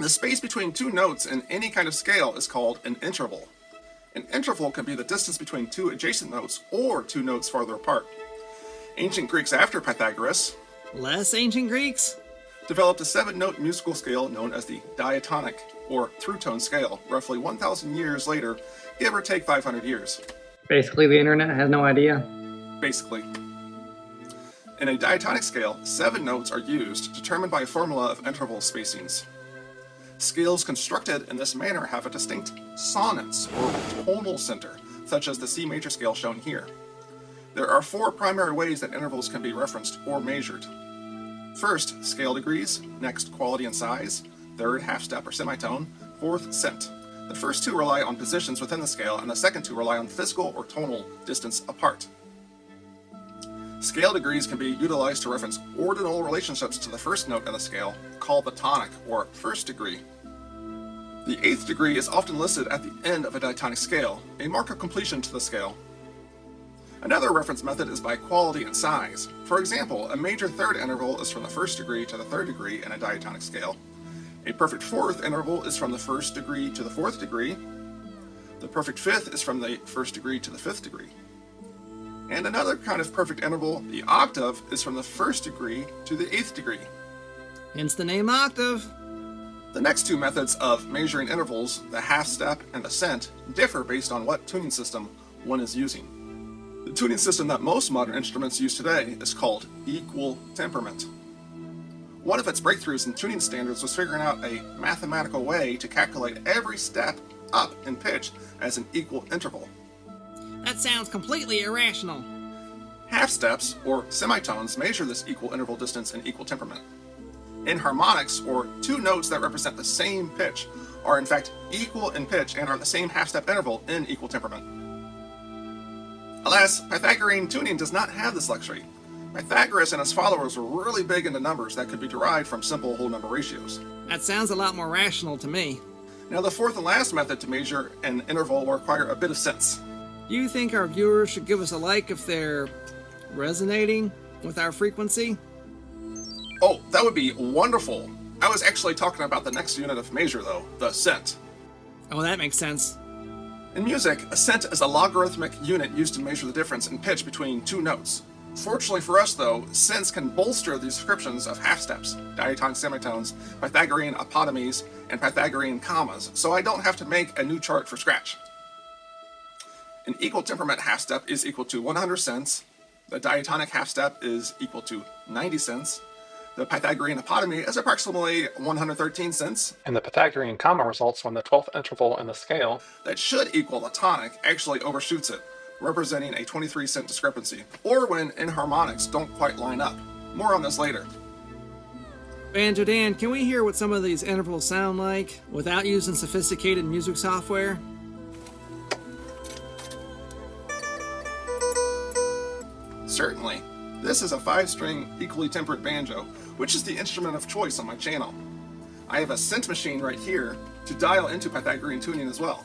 The space between two notes in any kind of scale is called an interval. An interval can be the distance between two adjacent notes or two notes farther apart. Ancient Greeks after Pythagoras, Less ancient Greeks? developed a 7-note musical scale known as the diatonic, or through-tone scale, roughly 1,000 years later, give or take 500 years. Basically, the internet has no idea. Basically. In a diatonic scale, 7 notes are used, determined by a formula of interval spacings. Scales constructed in this manner have a distinct sonance, or tonal center, such as the C major scale shown here. There are 4 primary ways that intervals can be referenced or measured. First, scale degrees, next, quality and size, third, half step or semitone, fourth, cent. The first 2 rely on positions within the scale, and the second 2 rely on physical or tonal distance apart. Scale degrees can be utilized to reference ordinal relationships to the first note in the scale, called the tonic, or first degree. The 8th degree is often listed at the end of a diatonic scale, a mark of completion to the scale. Another reference method is by quality and size. For example, a major third interval is from the first degree to the third degree in a diatonic scale. A perfect fourth interval is from the first degree to the fourth degree. The perfect fifth is from the first degree to the fifth degree. And another kind of perfect interval, the octave, is from the first degree to the 8th degree. Hence the name octave. The next 2 methods of measuring intervals, the half step and the cent, differ based on what tuning system one is using. The tuning system that most modern instruments use today is called equal temperament. One of its breakthroughs in tuning standards was figuring out a mathematical way to calculate every step up in pitch as an equal interval. That sounds completely irrational. Half steps, or semitones, measure this equal interval distance in equal temperament. Enharmonics, or 2 notes that represent the same pitch, are in fact equal in pitch and are the same half-step interval in equal temperament. Alas, Pythagorean tuning does not have this luxury. Pythagoras and his followers were really big into numbers that could be derived from simple whole number ratios. That sounds a lot more rational to me. Now, the 4th and last method to measure an interval will require a bit of sense. Do you think our viewers should give us a like if they're resonating with our frequency? Oh, that would be wonderful. I was actually talking about the next unit of measure, though, the cent. Oh, that makes sense. In music, a cent is a logarithmic unit used to measure the difference in pitch between 2 notes. Fortunately for us, though, cents can bolster the descriptions of half steps, diatonic semitones, Pythagorean apodomies, and Pythagorean commas, so I don't have to make a new chart for scratch. An equal temperament half step is equal to 100 cents, the diatonic half step is equal to 90 cents, the Pythagorean apodomy is approximately 113 cents, And the Pythagorean comma results when the 12th interval in the scale. that should equal the tonic actually overshoots it, representing a 23-cent discrepancy, or when enharmonics don't quite line up. More on this later. Banjo Dan, can we hear what some of these intervals sound like without using sophisticated music software? Certainly. This is a 5-string equally tempered banjo, which is the instrument of choice on my channel. I have a cent machine right here to dial into Pythagorean tuning as well.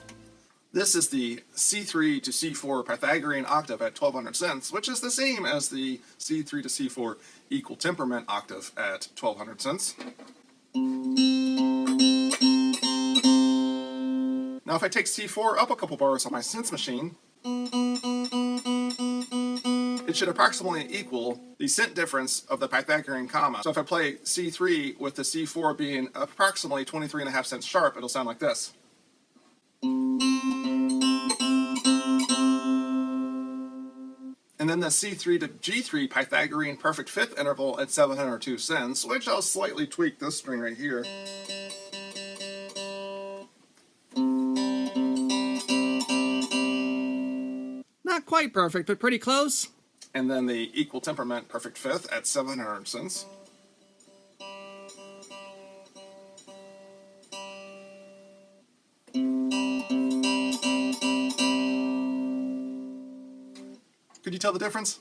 This is the C3 to C4 Pythagorean octave at 1200 cents, which is the same as the C3 to C4 equal temperament octave at 1200 cents. Now if I take C4 up a couple bars on my cents machine, it should approximately equal the cent difference of the Pythagorean comma. So if I play C3 with the C4 being approximately 23.5 cents sharp, it'll sound like this. And then the C3 to G3 Pythagorean perfect fifth interval at 702 cents, which I'll slightly tweak this string right here. Not quite perfect, but pretty close. And then the equal temperament perfect fifth at 700 cents. Could you tell the difference?